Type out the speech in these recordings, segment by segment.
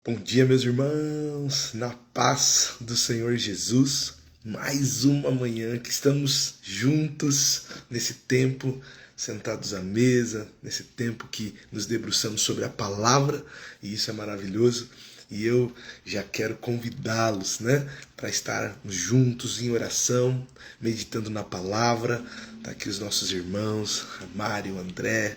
Bom dia, meus irmãos, na paz do Senhor Jesus. Mais uma manhã que estamos juntos nesse tempo, sentados à mesa, nesse tempo que nos debruçamos sobre a palavra, e isso é maravilhoso. E eu já quero convidá-los, para estarmos juntos em oração, meditando na palavra. Tá aqui os nossos irmãos, a Mário, o André,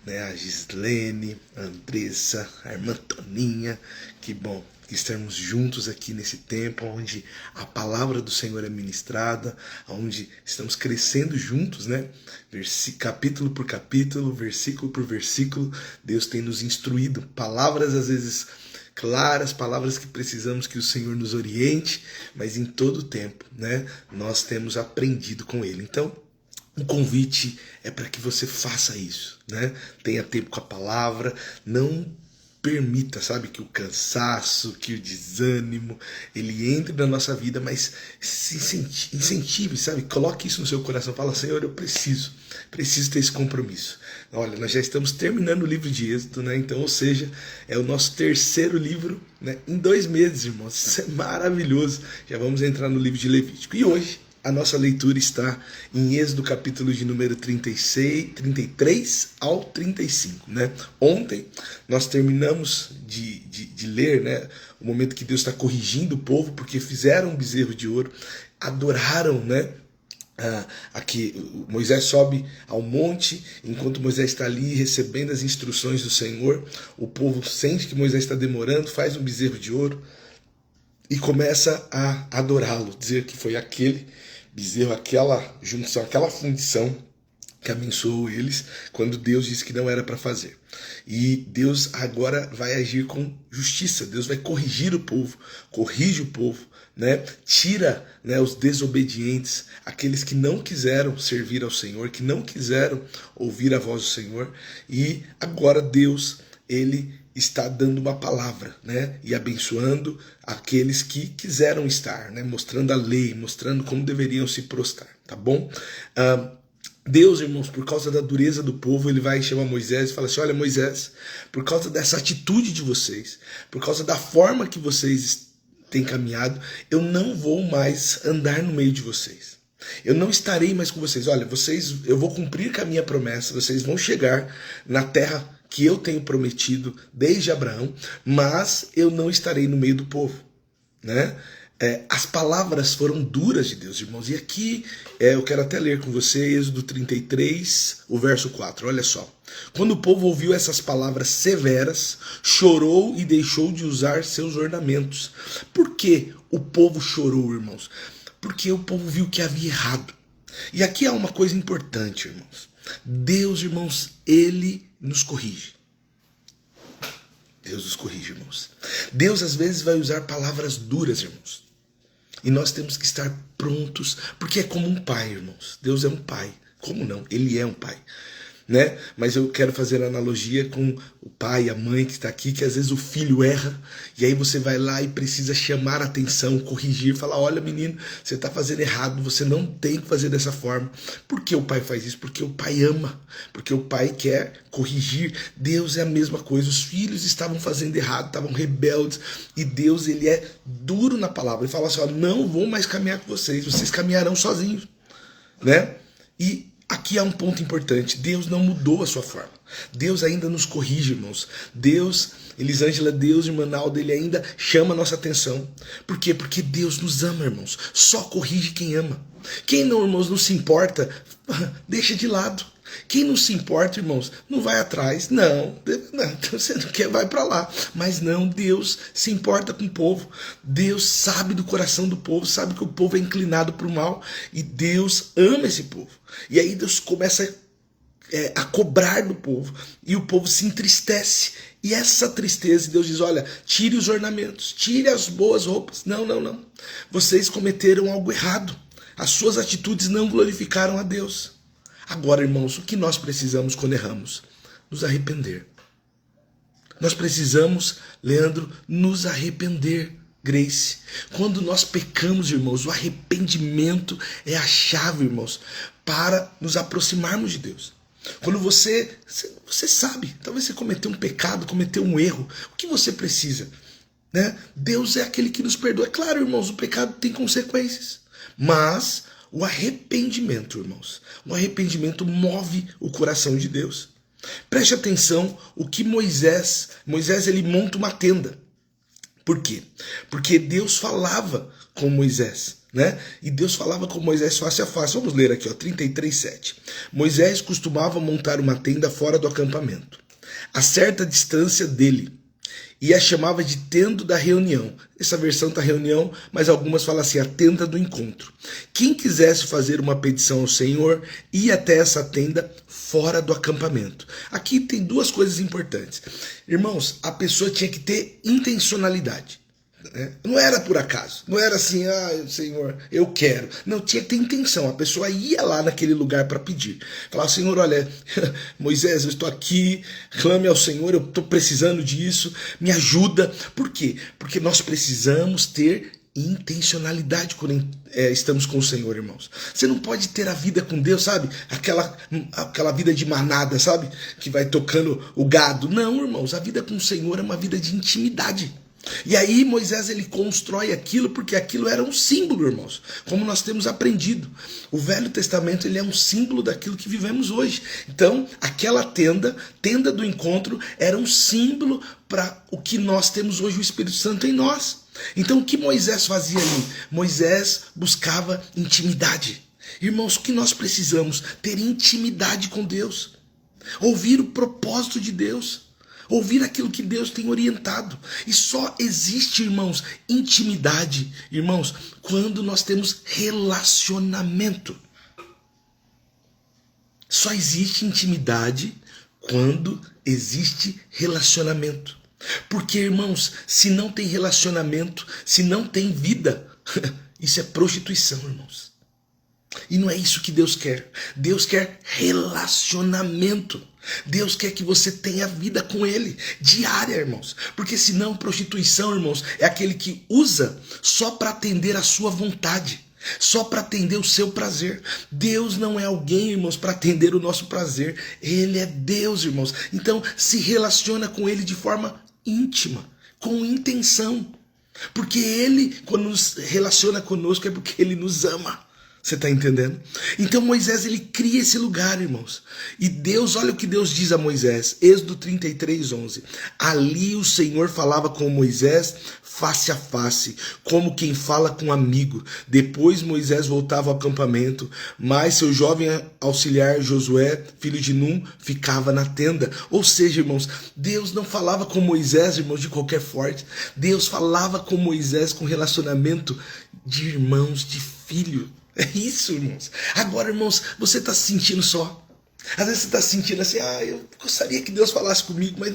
a Gislene, a Andressa, a irmã Toninha. Que bom que estarmos juntos aqui nesse tempo onde a palavra do Senhor é ministrada, onde estamos crescendo juntos, capítulo por capítulo, versículo por versículo. Deus tem nos instruído, palavras às vezes claras, palavras que precisamos que o Senhor nos oriente, mas em todo o tempo, nós temos aprendido com Ele. Então, o convite é para que você faça isso, Tenha tempo com a palavra, não permita, que o cansaço, que o desânimo, ele entre na nossa vida, mas se incentive, Coloque isso no seu coração, fala, Senhor, eu preciso ter esse compromisso. Olha, nós já estamos terminando o livro de Êxodo, então, ou seja, é o nosso terceiro livro, em 2 meses, irmãos. Isso é maravilhoso. Já vamos entrar no livro de Levítico. E hoje, a nossa leitura está em Êxodo capítulo de número 33 ao 35. Ontem nós terminamos de ler o momento que Deus está corrigindo o povo, porque fizeram um bezerro de ouro, adoraram, aqui Moisés sobe ao monte, enquanto Moisés está ali recebendo as instruções do Senhor, o povo sente que Moisés está demorando, faz um bezerro de ouro e começa a adorá-lo, dizer que foi aquele bezerro, aquela junção, aquela fundição que abençoou eles quando Deus disse que não era para fazer. E Deus agora vai agir com justiça, Deus vai corrigir o povo, corrige o povo, tira os desobedientes, aqueles que não quiseram servir ao Senhor, que não quiseram ouvir a voz do Senhor, e agora Deus, Ele está dando uma palavra, e abençoando aqueles que quiseram estar, mostrando a lei, mostrando como deveriam se prostrar, tá bom? Deus, irmãos, por causa da dureza do povo, ele vai chamar Moisés e fala assim, olha, Moisés, por causa dessa atitude de vocês, por causa da forma que vocês têm caminhado, eu não vou mais andar no meio de vocês. Eu não estarei mais com vocês. Olha, eu vou cumprir com a minha promessa, vocês vão chegar na terra que eu tenho prometido desde Abraão, mas eu não estarei no meio do povo, As palavras foram duras de Deus, irmãos, e aqui eu quero até ler com você Êxodo 33, o verso 4, olha só. Quando o povo ouviu essas palavras severas, chorou e deixou de usar seus ornamentos. Por que o povo chorou, irmãos? Porque o povo viu que havia errado. E aqui há uma coisa importante, irmãos. Deus, irmãos, Ele nos corrige. Deus nos corrige, irmãos. Deus às vezes vai usar palavras duras, irmãos. E nós temos que estar prontos, porque é como um pai, irmãos. Deus é um pai. Como não? Ele é um pai. Mas eu quero fazer a analogia com o pai e a mãe que está aqui, que às vezes o filho erra, e aí você vai lá e precisa chamar a atenção, corrigir, falar, olha menino, você está fazendo errado, você não tem que fazer dessa forma. Por que o pai faz isso? Porque o pai ama, porque o pai quer corrigir. Deus é a mesma coisa, os filhos estavam fazendo errado, estavam rebeldes, e Deus, ele é duro na palavra, ele fala assim, ó, não vou mais caminhar com vocês caminharão sozinhos, E aqui há um ponto importante, Deus não mudou a sua forma, Deus ainda nos corrige, irmãos, Deus, Elisângela, Deus, irmã Nalda, ele ainda chama a nossa atenção. Por quê? Porque Deus nos ama, irmãos, só corrige quem ama. Quem não, irmãos, não se importa, deixa de lado. Quem não se importa, irmãos, não vai atrás, não, você não quer, vai para lá. Mas não, Deus se importa com o povo, Deus sabe do coração do povo, sabe que o povo é inclinado para o mal, e Deus ama esse povo. E aí Deus começa a cobrar do povo, e o povo se entristece, e essa tristeza, Deus diz, olha, tire os ornamentos, tire as boas roupas, não, vocês cometeram algo errado, as suas atitudes não glorificaram a Deus. Agora, irmãos, o que nós precisamos quando erramos? Nos arrepender. Nós precisamos, Leandro, nos arrepender, Grace. Quando nós pecamos, irmãos, o arrependimento é a chave, irmãos, para nos aproximarmos de Deus. Quando você sabe, talvez você cometeu um pecado, cometeu um erro, o que você precisa? né? Deus é aquele que nos perdoa. É claro, irmãos, o pecado tem consequências, mas o arrependimento, irmãos, o arrependimento move o coração de Deus. Preste atenção o que Moisés ele monta uma tenda. Por quê? Porque Deus falava com Moisés, né? E Deus falava com Moisés face a face. Vamos ler aqui, ó, 33:7. Moisés costumava montar uma tenda fora do acampamento, a certa distância dele, e a chamava de tenda da reunião. Essa versão está reunião, mas algumas falam assim, a tenda do encontro. Quem quisesse fazer uma petição ao Senhor, ia até essa tenda fora do acampamento. Aqui tem duas coisas importantes. Irmãos, a pessoa tinha que ter intencionalidade. Não era por acaso, não era assim, Senhor, eu quero. Não, tinha que ter intenção. A pessoa ia lá naquele lugar para pedir. Falava, Senhor, olha, Moisés, eu estou aqui, clame ao Senhor, eu estou precisando disso, me ajuda. Por quê? Porque nós precisamos ter intencionalidade quando estamos com o Senhor, irmãos. Você não pode ter a vida com Deus, sabe? Aquela vida de manada, sabe? Que vai tocando o gado. Não, irmãos, a vida com o Senhor é uma vida de intimidade. E aí Moisés ele constrói aquilo porque aquilo era um símbolo, irmãos, como nós temos aprendido. O Velho Testamento ele é um símbolo daquilo que vivemos hoje. Então aquela tenda do encontro, era um símbolo para o que nós temos hoje, o Espírito Santo em nós. Então o que Moisés fazia ali? Moisés buscava intimidade. Irmãos, o que nós precisamos? Ter intimidade com Deus, ouvir o propósito de Deus, ouvir aquilo que Deus tem orientado. E só existe, irmãos, intimidade, irmãos, quando nós temos relacionamento. Só existe intimidade quando existe relacionamento. Porque, irmãos, se não tem relacionamento, se não tem vida, isso é prostituição, irmãos. E não é isso que Deus quer. Deus quer relacionamento. Deus quer que você tenha vida com Ele, diária, irmãos. Porque senão prostituição, irmãos, é aquele que usa só para atender a sua vontade, só para atender o seu prazer. Deus não é alguém, irmãos, para atender o nosso prazer. Ele é Deus, irmãos. Então se relaciona com Ele de forma íntima, com intenção. Porque Ele, quando nos relaciona conosco, é porque Ele nos ama. Você está entendendo? Então Moisés ele cria esse lugar, irmãos. E Deus, olha o que Deus diz a Moisés. Êxodo 33:11. Ali o Senhor falava com Moisés face a face, como quem fala com um amigo. Depois Moisés voltava ao acampamento, mas seu jovem auxiliar Josué, filho de Num, ficava na tenda. Ou seja, irmãos, Deus não falava com Moisés, irmãos, de qualquer forma. Deus falava com Moisés com relacionamento de irmãos, de filho. É isso, irmãos. Agora, irmãos, você está se sentindo só. Às vezes você está se sentindo assim, eu gostaria que Deus falasse comigo, mas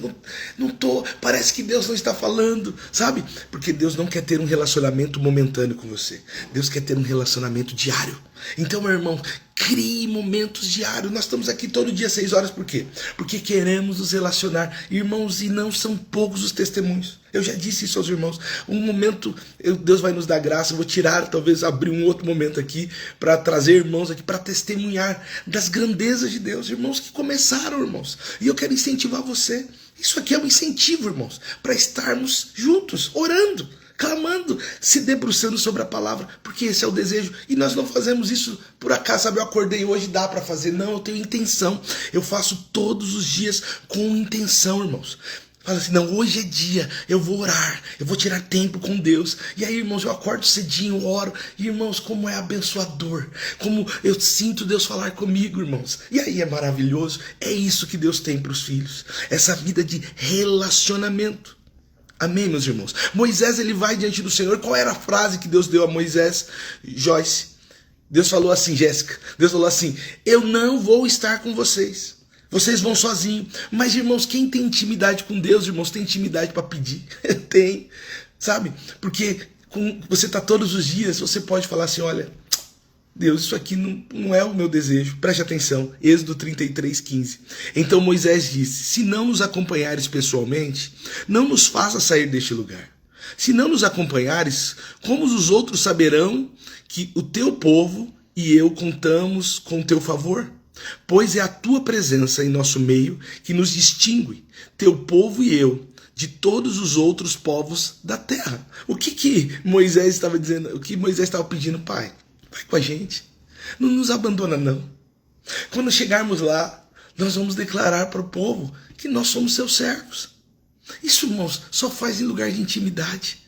não tô. Parece que Deus não está falando, sabe? Porque Deus não quer ter um relacionamento momentâneo com você. Deus quer ter um relacionamento diário. Então, meu irmão, crie momentos diários. Nós estamos aqui todo dia 6 horas, por quê? Porque queremos nos relacionar, irmãos, e não são poucos os testemunhos. Eu já disse isso aos irmãos. Um momento, Deus vai nos dar graça. Eu vou tirar, talvez abrir um outro momento aqui para trazer irmãos aqui para testemunhar das grandezas de Deus, irmãos que começaram, irmãos. E eu quero incentivar você. Isso aqui é um incentivo, irmãos, para estarmos juntos, orando, clamando, se debruçando sobre a palavra, porque esse é o desejo. E nós não fazemos isso por acaso, sabe? Eu acordei hoje, dá para fazer. Não, eu tenho intenção. Eu faço todos os dias com intenção, irmãos. Fala assim, não, hoje é dia, eu vou orar, eu vou tirar tempo com Deus. E aí, irmãos, eu acordo cedinho, oro. E, irmãos, como é abençoador, como eu sinto Deus falar comigo, irmãos. E aí é maravilhoso. É isso que Deus tem para os filhos, essa vida de relacionamento. Amém, meus irmãos? Moisés, ele vai diante do Senhor. Qual era a frase que Deus deu a Moisés? Joyce, Deus falou assim, Jéssica, Deus falou assim, eu não vou estar com vocês. Vocês vão sozinhos. Mas, irmãos, quem tem intimidade com Deus, irmãos, tem intimidade para pedir. Tem, sabe? Porque você está todos os dias, você pode falar assim, olha, Deus, isso aqui não é o meu desejo. Preste atenção, Êxodo 33:15. Então Moisés disse, se não nos acompanhares pessoalmente, não nos faça sair deste lugar. Se não nos acompanhares, como os outros saberão que o teu povo e eu contamos com o teu favor? Pois é a tua presença em nosso meio que nos distingue, teu povo e eu, de todos os outros povos da terra. O que Moisés estava dizendo? O que Moisés estava pedindo? Pai, vai com a gente. Não nos abandona, não. Quando chegarmos lá, nós vamos declarar para o povo que nós somos seus servos. Isso, irmãos, só faz em lugar de intimidade.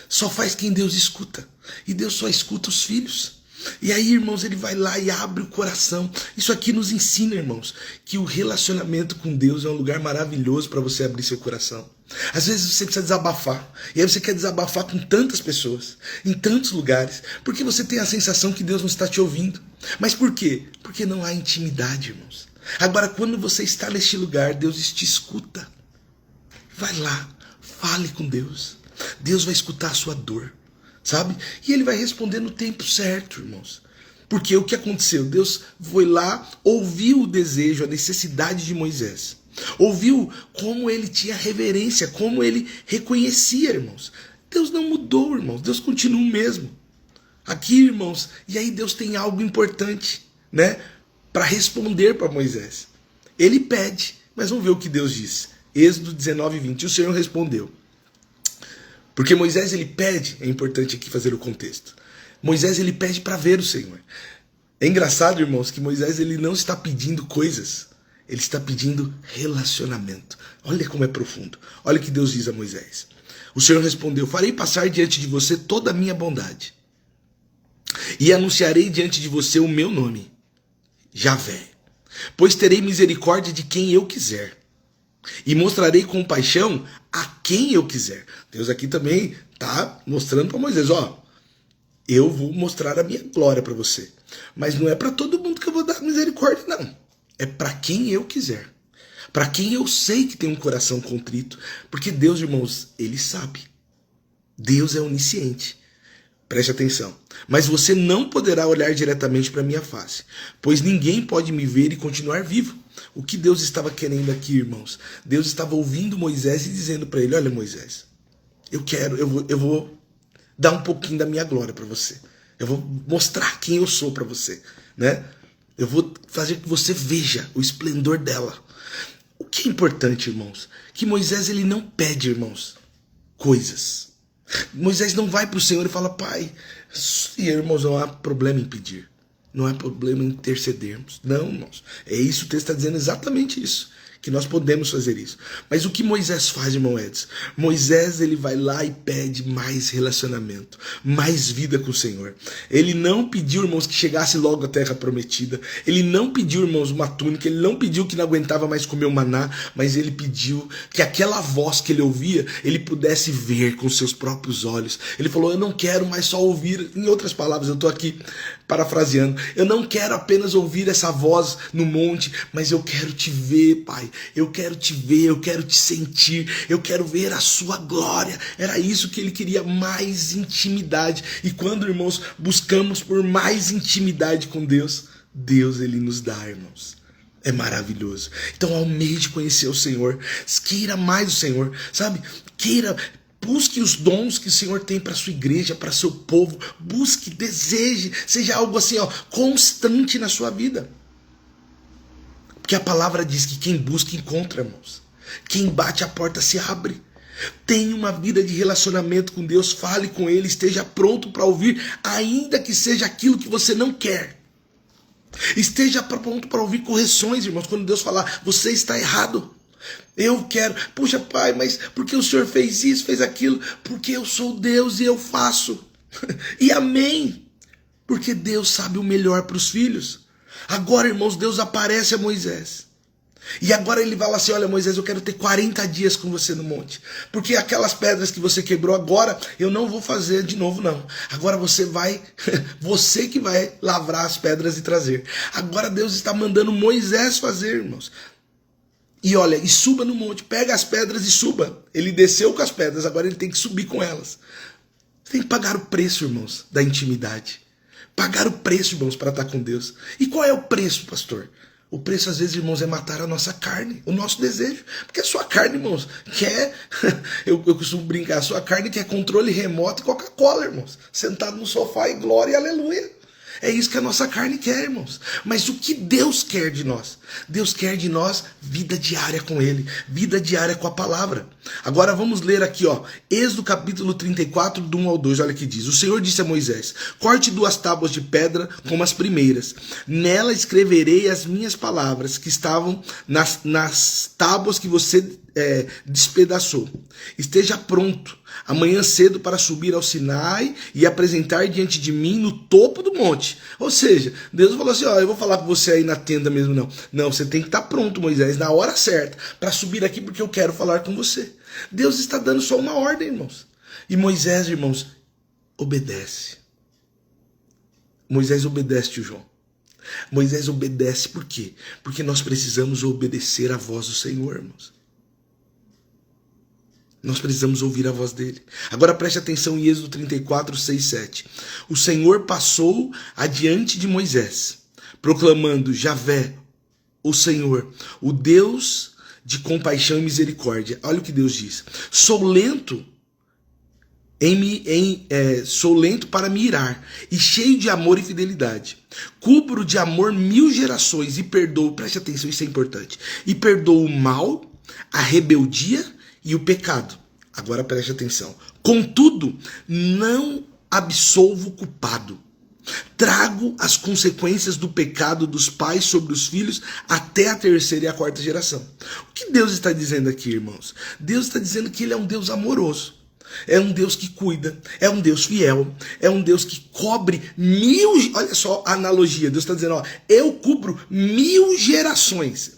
Só faz quem Deus escuta. E Deus só escuta os filhos. E aí, irmãos, ele vai lá e abre o coração. Isso aqui nos ensina, irmãos, que o relacionamento com Deus é um lugar maravilhoso para você abrir seu coração. Às vezes você precisa desabafar. E aí você quer desabafar com tantas pessoas, em tantos lugares, porque você tem a sensação que Deus não está te ouvindo. Mas por quê? Porque não há intimidade, irmãos. Agora, quando você está neste lugar, Deus te escuta. Vai lá, fale com Deus. Deus vai escutar a sua dor. Sabe? E ele vai responder no tempo certo, irmãos. Porque o que aconteceu? Deus foi lá, ouviu o desejo, a necessidade de Moisés. Ouviu como ele tinha reverência, como ele reconhecia, irmãos. Deus não mudou, irmãos. Deus continua o mesmo. Aqui, irmãos, e aí Deus tem algo importante, né? Para responder para Moisés. Ele pede, mas vamos ver o que Deus diz. Êxodo 19:20. E o Senhor respondeu. Porque Moisés ele pede, é importante aqui fazer o contexto. Moisés ele pede para ver o Senhor. É engraçado, irmãos, que Moisés ele não está pedindo coisas, ele está pedindo relacionamento. Olha como é profundo. Olha o que Deus diz a Moisés. O Senhor respondeu: farei passar diante de você toda a minha bondade e anunciarei diante de você o meu nome, Javé, pois terei misericórdia de quem eu quiser. E mostrarei compaixão a quem eu quiser. Deus aqui também está mostrando para Moisés, ó, eu vou mostrar a minha glória para você. Mas não é para todo mundo que eu vou dar misericórdia, não. É para quem eu quiser. Para quem eu sei que tem um coração contrito. Porque Deus, irmãos, ele sabe. Deus é onisciente. Preste atenção. Mas você não poderá olhar diretamente para minha face, pois ninguém pode me ver e continuar vivo. O que Deus estava querendo aqui, irmãos? Deus estava ouvindo Moisés e dizendo para ele: olha, Moisés, eu vou dar um pouquinho da minha glória para você. Eu vou mostrar quem eu sou para você, né? Eu vou fazer que você veja o esplendor dela. O que é importante, irmãos? Que Moisés ele não pede, irmãos, coisas. Moisés não vai para o Senhor e fala: pai, e irmãos, não há problema em pedir. Não há problema em intercedermos. Não, irmãos. É isso, o texto está dizendo exatamente isso. Que nós podemos fazer isso. Mas o que Moisés faz, irmão Edson? Moisés, ele vai lá e pede mais relacionamento, mais vida com o Senhor. Ele não pediu, irmãos, que chegasse logo à terra prometida. Ele não pediu, irmãos, uma túnica. Ele não pediu que não aguentava mais comer o maná. Mas ele pediu que aquela voz que ele ouvia, ele pudesse ver com seus próprios olhos. Ele falou: eu não quero mais só ouvir. Em outras palavras, eu estou aqui parafraseando. Eu não quero apenas ouvir essa voz no monte, mas eu quero te ver, Pai. Eu quero te ver, eu quero te sentir, eu quero ver a sua glória. Era isso que ele queria, mais intimidade. E quando, irmãos, buscamos por mais intimidade com Deus, Deus ele nos dá, irmãos. É maravilhoso. Então almeje conhecer o Senhor, queira mais o Senhor, sabe? Busque os dons que o Senhor tem para a sua igreja, para seu povo. Busque, deseje, seja algo assim, ó, constante na sua vida. Porque a palavra diz que quem busca encontra, irmãos. Quem bate a porta se abre. Tenha uma vida de relacionamento com Deus, fale com Ele, esteja pronto para ouvir, ainda que seja aquilo que você não quer. Esteja pronto para ouvir correções, irmãos, quando Deus falar: você está errado. Eu quero, puxa, pai, mas porque o Senhor fez isso, fez aquilo? Porque eu sou Deus e eu faço. E amém. Porque Deus sabe o melhor para os filhos. Agora, irmãos, Deus aparece a Moisés. E agora ele fala assim: olha, Moisés, eu quero ter 40 dias com você no monte. Porque aquelas pedras que você quebrou agora, eu não vou fazer de novo, não. Agora você que vai lavrar as pedras e trazer. Agora Deus está mandando Moisés fazer, irmãos. E olha, e suba no monte, pega as pedras e suba. Ele desceu com as pedras, agora ele tem que subir com elas. Você tem que pagar o preço, irmãos, da intimidade. Pagar o preço, irmãos, para estar com Deus. E qual é o preço, pastor? O preço, às vezes, irmãos, é matar a nossa carne, o nosso desejo. Porque a sua carne, irmãos, quer... Eu costumo brincar, a sua carne quer controle remoto e Coca-Cola, irmãos. Sentado no sofá e glória e aleluia. É isso que a nossa carne quer, irmãos. Mas o que Deus quer de nós? Deus quer de nós vida diária com Ele, vida diária com a palavra. Agora vamos ler aqui, Êxodo capítulo 34, do 1 ao 2, olha o que diz. O Senhor disse a Moisés: corte 2 tábuas de pedra como as primeiras. Nela escreverei as minhas palavras que estavam nas tábuas que você despedaçou. Esteja pronto amanhã cedo para subir ao Sinai e apresentar diante de mim no topo do monte. Ou seja, Deus falou assim, eu vou falar com você aí na tenda mesmo, não. Não, você tem que estar pronto, Moisés, na hora certa, para subir aqui porque eu quero falar com você. Deus está dando só uma ordem, irmãos. E Moisés, irmãos, obedece. Moisés obedece, tio João. Moisés obedece por quê? Porque nós precisamos obedecer à voz do Senhor, irmãos. Nós precisamos ouvir a voz dele. Agora preste atenção em Êxodo 34, 6, 7. O Senhor passou adiante de Moisés, proclamando: Javé, o Senhor, o Deus de compaixão e misericórdia. Olha o que Deus diz. Sou lento para me irar, e cheio de amor e fidelidade. Cubro de amor 1000 gerações e perdoo, preste atenção, isso é importante, e perdoo o mal, a rebeldia e o pecado. Agora preste atenção. Contudo, não absolvo o culpado. Trago as consequências do pecado dos pais sobre os filhos até a 3ª e a 4ª geração. O que Deus está dizendo aqui, irmãos? Deus está dizendo que Ele é um Deus amoroso. É um Deus que cuida, é um Deus fiel, é um Deus que cobre 1000, olha só a analogia, Deus está dizendo, eu cubro 1000 gerações,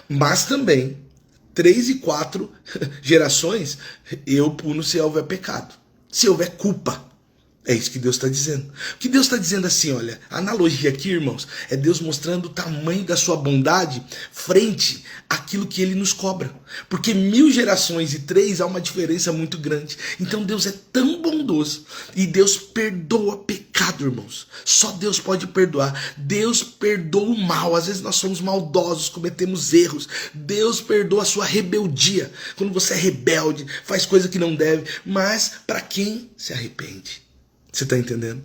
mas também 3 e 4 gerações eu puno se houver pecado, se houver culpa. É isso que Deus está dizendo. O que Deus está dizendo assim, olha, a analogia aqui, irmãos, é Deus mostrando o tamanho da sua bondade frente àquilo que Ele nos cobra. Porque 1000 gerações e 3 há uma diferença muito grande. Então Deus é tão bondoso e Deus perdoa pecado, irmãos. Só Deus pode perdoar. Deus perdoa o mal. Às vezes nós somos maldosos, cometemos erros. Deus perdoa a sua rebeldia. Quando você é rebelde, faz coisa que não deve. Mas para quem se arrepende? Você está entendendo?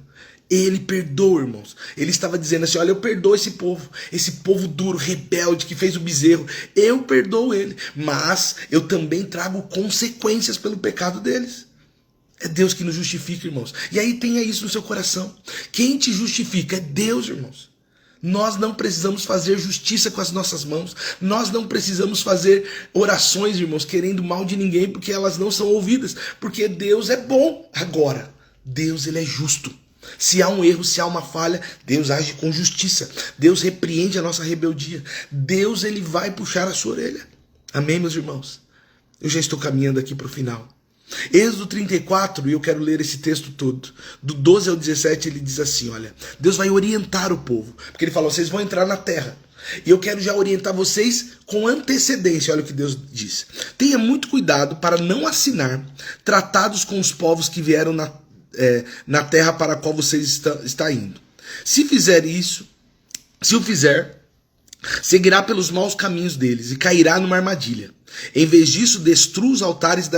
Ele perdoa, irmãos. Ele estava dizendo assim, olha, eu perdoo esse povo duro, rebelde, que fez o bezerro. Eu perdoo ele, mas eu também trago consequências pelo pecado deles. É Deus que nos justifica, irmãos. E aí tenha isso no seu coração. Quem te justifica é Deus, irmãos. Nós não precisamos fazer justiça com as nossas mãos. Nós não precisamos fazer orações, irmãos, querendo mal de ninguém, porque elas não são ouvidas. Porque Deus é bom. Agora, Deus, Ele é justo. Se há um erro, se há uma falha, Deus age com justiça. Deus repreende a nossa rebeldia. Deus, Ele vai puxar a sua orelha. Amém, meus irmãos? Eu já estou caminhando aqui para o final. Êxodo 34, e eu quero ler esse texto todo. Do 12 ao 17, ele diz assim, olha, Deus vai orientar o povo. Porque Ele falou, vocês vão entrar na terra. E eu quero já orientar vocês com antecedência. Olha o que Deus diz. Tenha muito cuidado para não assinar tratados com os povos que vieram na terra para a qual vocês está indo. Se o fizer, seguirá pelos maus caminhos deles e cairá numa armadilha. Em vez disso, destrua os altares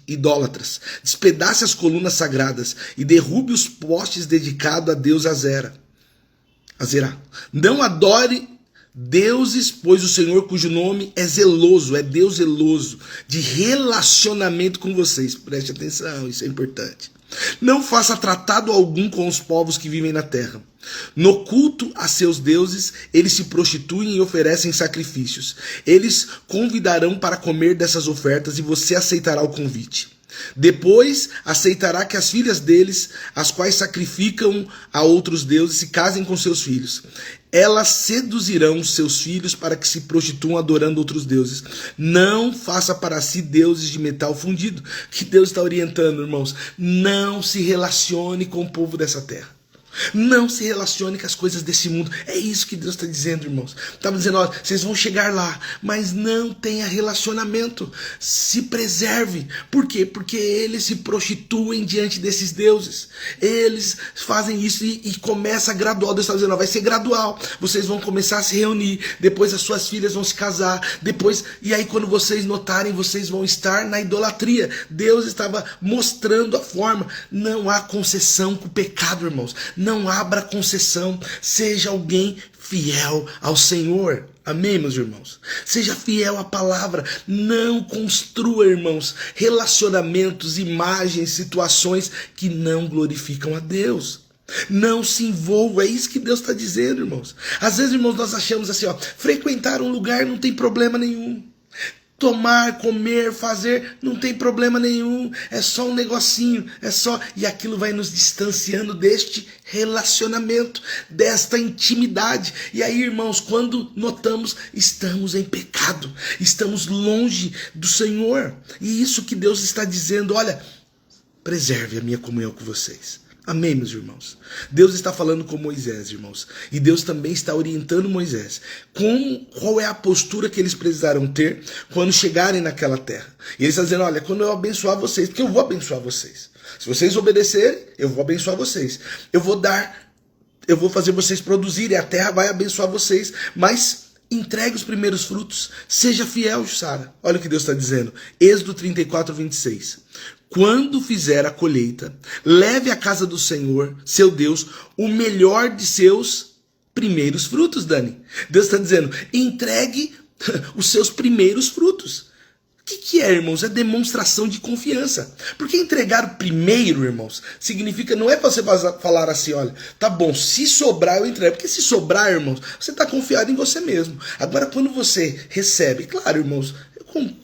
idólatras, despedace as colunas sagradas e derrube os postes dedicados a Deus Azerá. Não adore deuses, pois o Senhor, cujo nome é zeloso, é Deus zeloso, de relacionamento com vocês. Preste atenção, isso é importante. Não faça tratado algum com os povos que vivem na terra. No culto a seus deuses, eles se prostituem e oferecem sacrifícios. Eles convidarão para comer dessas ofertas e você aceitará o convite. Depois aceitará que as filhas deles, as quais sacrificam a outros deuses, se casem com seus filhos. Elas seduzirão seus filhos para que se prostituam adorando outros deuses. Não faça para si deuses de metal fundido. Que Deus está orientando, irmãos. Não se relacione com o povo dessa terra. Não se relacione com as coisas desse mundo. É isso que Deus está dizendo, irmãos. Estava dizendo, ó, vocês vão chegar lá, mas não tenha relacionamento. Se preserve. Por quê? Porque eles se prostituem diante desses deuses. Eles fazem isso e começa gradual. Deus está dizendo, ó, vai ser gradual. Vocês vão começar a se reunir. Depois as suas filhas vão se casar. E aí quando vocês notarem, vocês vão estar na idolatria. Deus estava mostrando a forma. Não há concessão com o pecado, irmãos. não abra concessão, seja alguém fiel ao Senhor. Amém, meus irmãos? Seja fiel à palavra, não construa, irmãos, relacionamentos, imagens, situações que não glorificam a Deus. Não se envolva, é isso que Deus está dizendo, irmãos. Às vezes, irmãos, nós achamos assim, frequentar um lugar não tem problema nenhum. Tomar, comer, fazer, não tem problema nenhum, é só um negocinho, e aquilo vai nos distanciando deste relacionamento, desta intimidade. E aí, irmãos, quando notamos, estamos em pecado, estamos longe do Senhor. E isso que Deus está dizendo, olha, preserve a minha comunhão com vocês. Amém, meus irmãos? Deus está falando com Moisés, irmãos. E Deus também está orientando Moisés. Qual é a postura que eles precisaram ter quando chegarem naquela terra? E ele está dizendo, olha, quando eu abençoar vocês, porque eu vou abençoar vocês. Se vocês obedecerem, eu vou abençoar vocês. Eu vou fazer vocês produzirem, a terra vai abençoar vocês. Mas entregue os primeiros frutos. Seja fiel, Jussara. Olha o que Deus está dizendo. Êxodo 34, 26. Quando fizer a colheita, leve à casa do Senhor, seu Deus, o melhor de seus primeiros frutos, Dani. Deus está dizendo, entregue os seus primeiros frutos. O que é, irmãos? É demonstração de confiança. Porque entregar o primeiro, irmãos, significa, não é para você falar assim, olha, tá bom, se sobrar eu entrego. Porque se sobrar, irmãos, você está confiado em você mesmo. Agora, quando você recebe, claro, irmãos,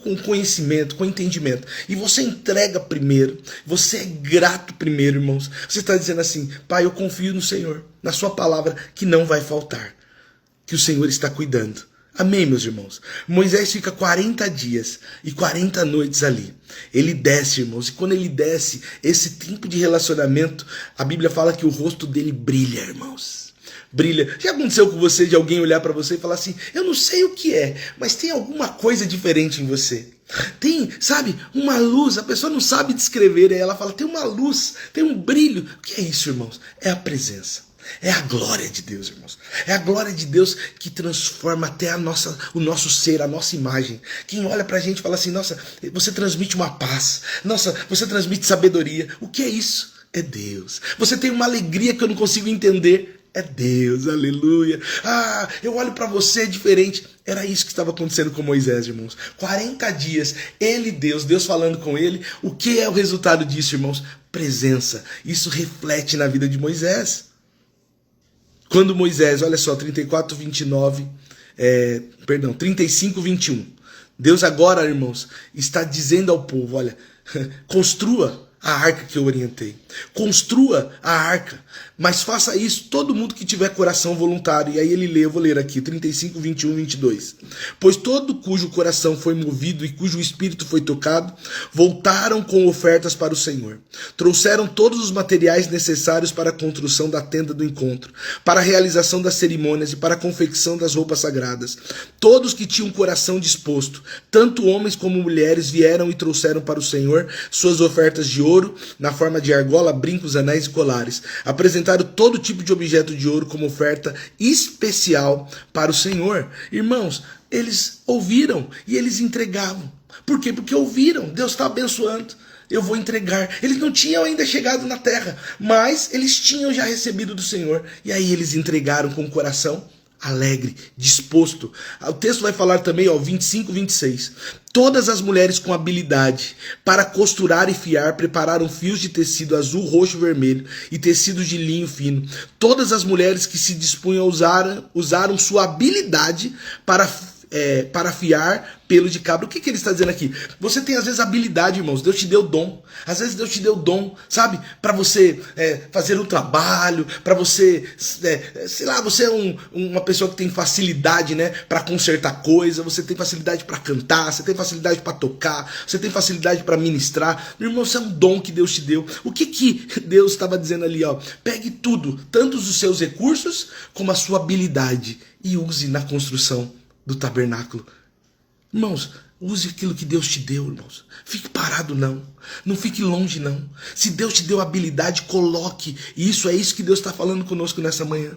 com conhecimento, com entendimento, e você entrega primeiro, você é grato primeiro, irmãos, você está dizendo assim, Pai, eu confio no Senhor, na sua palavra, que não vai faltar, que o Senhor está cuidando. Amém, meus irmãos? Moisés fica 40 dias e 40 noites ali. Ele desce, irmãos, e quando ele desce, esse tempo de relacionamento, a Bíblia fala que o rosto dele brilha, irmãos. Brilha. Já aconteceu com você de alguém olhar para você e falar assim, eu não sei o que é, mas tem alguma coisa diferente em você. Tem, sabe, uma luz, a pessoa não sabe descrever, aí ela fala, tem uma luz, tem um brilho. O que é isso, irmãos? É a presença. É a glória de Deus, irmãos. É a glória de Deus que transforma até o nosso ser, a nossa imagem. Quem olha pra gente fala assim, nossa, você transmite uma paz. Nossa, você transmite sabedoria. O que é isso? É Deus. Você tem uma alegria que eu não consigo entender. É Deus, aleluia. Ah, eu olho para você diferente. Era isso que estava acontecendo com Moisés, irmãos. 40 dias, Deus falando com ele. O que é o resultado disso, irmãos? Presença. Isso reflete na vida de Moisés. Quando Moisés, olha só, 35, 21. Deus agora, irmãos, está dizendo ao povo, olha, construa a arca que eu orientei. Construa a arca. Mas faça isso todo mundo que tiver coração voluntário. E aí ele lê, eu vou ler aqui, 35, 21, 22. Pois todo cujo coração foi movido e cujo espírito foi tocado, voltaram com ofertas para o Senhor. Trouxeram todos os materiais necessários para a construção da tenda do encontro, para a realização das cerimônias e para a confecção das roupas sagradas. Todos que tinham coração disposto, tanto homens como mulheres, vieram e trouxeram para o Senhor suas ofertas de ouro, na forma de argola, brincos, anéis e colares. Apresentaram todo tipo de objeto de ouro como oferta especial para o Senhor. Irmãos, eles ouviram e eles entregavam. Por quê? Porque ouviram. Deus está abençoando. Eu vou entregar. Eles não tinham ainda chegado na terra, mas eles tinham já recebido do Senhor. E aí eles entregaram com o coração alegre, disposto. O texto vai falar também, 25, 26. Todas as mulheres com habilidade para costurar e fiar prepararam fios de tecido azul, roxo e vermelho e tecidos de linho fino. Todas as mulheres que se dispunham a usaram sua habilidade para fiar pelo de cabra. O que ele está dizendo aqui? Você tem às vezes habilidade, irmãos. Deus te deu dom. Às vezes Deus te deu dom, sabe? Para você fazer um trabalho, para você, sei lá, você é uma pessoa que tem facilidade, né, para consertar coisa, você tem facilidade para cantar, você tem facilidade para tocar, você tem facilidade para ministrar. Meu irmão, isso é um dom que Deus te deu. O que Deus estava dizendo ali? Pegue tudo, tanto os seus recursos como a sua habilidade e use na construção do tabernáculo. Irmãos, use aquilo que Deus te deu, irmãos. Fique parado, não. Não fique longe, não. Se Deus te deu habilidade, coloque. E isso é isso que Deus está falando conosco nessa manhã.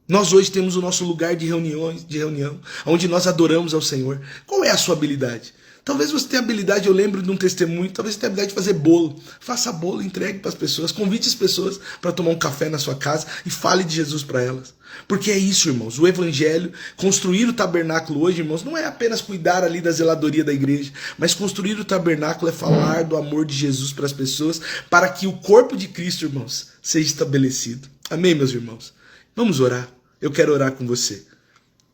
Nós hoje temos o nosso lugar de reunião, onde nós adoramos ao Senhor. Qual é a sua habilidade? Talvez você tenha habilidade, eu lembro de um testemunho, talvez você tenha habilidade de fazer bolo. Faça bolo, entregue para as pessoas, convide as pessoas para tomar um café na sua casa e fale de Jesus para elas. Porque é isso, irmãos, o evangelho, construir o tabernáculo hoje, irmãos, não é apenas cuidar ali da zeladoria da igreja, mas construir o tabernáculo é falar do amor de Jesus para as pessoas, para que o corpo de Cristo, irmãos, seja estabelecido. Amém, meus irmãos? Vamos orar. Eu quero orar com você.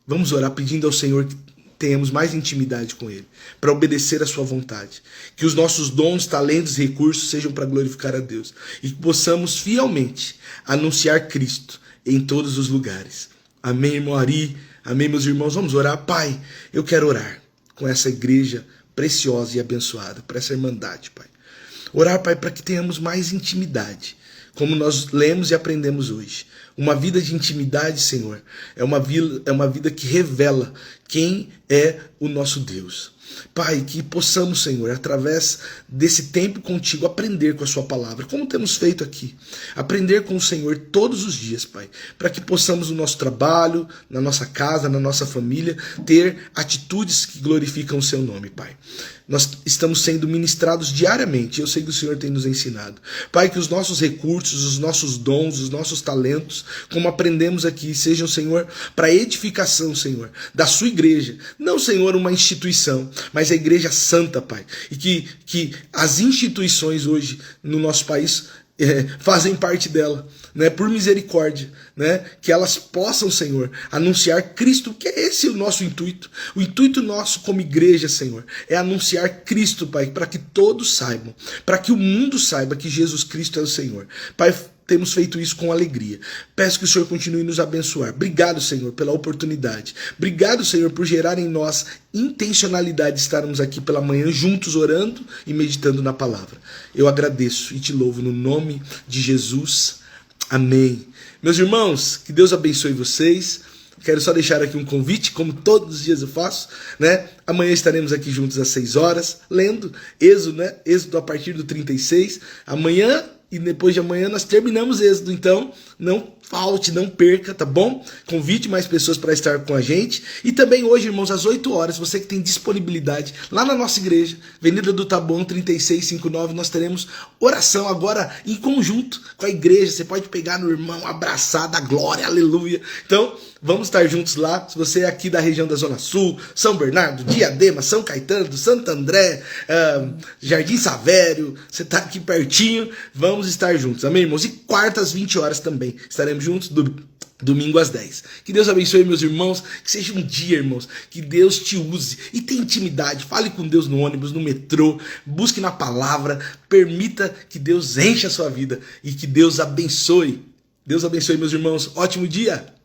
Vamos orar pedindo ao Senhor que tenhamos mais intimidade com Ele, para obedecer a sua vontade. Que os nossos dons, talentos e recursos sejam para glorificar a Deus. E que possamos fielmente anunciar Cristo em todos os lugares. Amém, irmão Ari? Amém, meus irmãos? Vamos orar? Pai, eu quero orar com essa igreja preciosa e abençoada, para essa irmandade, Pai. Orar, Pai, para que tenhamos mais intimidade, como nós lemos e aprendemos hoje. Uma vida de intimidade, Senhor, é uma vida que revela quem é o nosso Deus. Pai, que possamos, Senhor, através desse tempo contigo, aprender com a sua palavra, como temos feito aqui. Aprender com o Senhor todos os dias, Pai, para que possamos no nosso trabalho, na nossa casa, na nossa família, ter atitudes que glorificam o seu nome, Pai. Nós estamos sendo ministrados diariamente, eu sei que o Senhor tem nos ensinado. Pai, que os nossos recursos, os nossos dons, os nossos talentos, como aprendemos aqui, sejam, Senhor, para edificação, Senhor, da sua igreja. Não, Senhor, uma instituição, mas a igreja santa, Pai. E que as instituições hoje no nosso país fazem parte dela, né, por misericórdia, né, que elas possam, Senhor, anunciar Cristo, que é esse o nosso intuito. O intuito nosso como igreja, Senhor, é anunciar Cristo, Pai, para que todos saibam, para que o mundo saiba que Jesus Cristo é o Senhor. Pai, temos feito isso com alegria. Peço que o Senhor continue nos abençoar. Obrigado, Senhor, pela oportunidade. Obrigado, Senhor, por gerar em nós intencionalidade de estarmos aqui pela manhã juntos orando e meditando na palavra. Eu agradeço e te louvo no nome de Jesus. Amém. Meus irmãos, que Deus abençoe vocês. Quero só deixar aqui um convite, como todos os dias eu faço, né? Amanhã estaremos aqui juntos às 6 horas, lendo Êxodo, né? Êxodo a partir do 36. Amanhã e depois de amanhã nós terminamos Êxodo, então não falte, não perca, tá bom? Convide mais pessoas para estar com a gente. E também hoje, irmãos, às 8 horas, você que tem disponibilidade, lá na nossa igreja, Avenida do Taboão 3659, nós teremos oração agora em conjunto com a igreja. Você pode pegar no irmão, abraçar, dar glória, aleluia. Então, vamos estar juntos lá. Se você é aqui da região da Zona Sul, São Bernardo, Diadema, São Caetano, Santo André, Jardim Savério, você está aqui pertinho, vamos estar juntos, amém, irmãos? E quarta às 20 horas também estaremos juntos, domingo às 10. Que Deus abençoe, meus irmãos, que seja um dia, irmãos, que Deus te use e tenha intimidade. Fale com Deus no ônibus, no metrô, busque na palavra, permita que Deus encha a sua vida e que Deus abençoe. Deus abençoe, meus irmãos. Ótimo dia!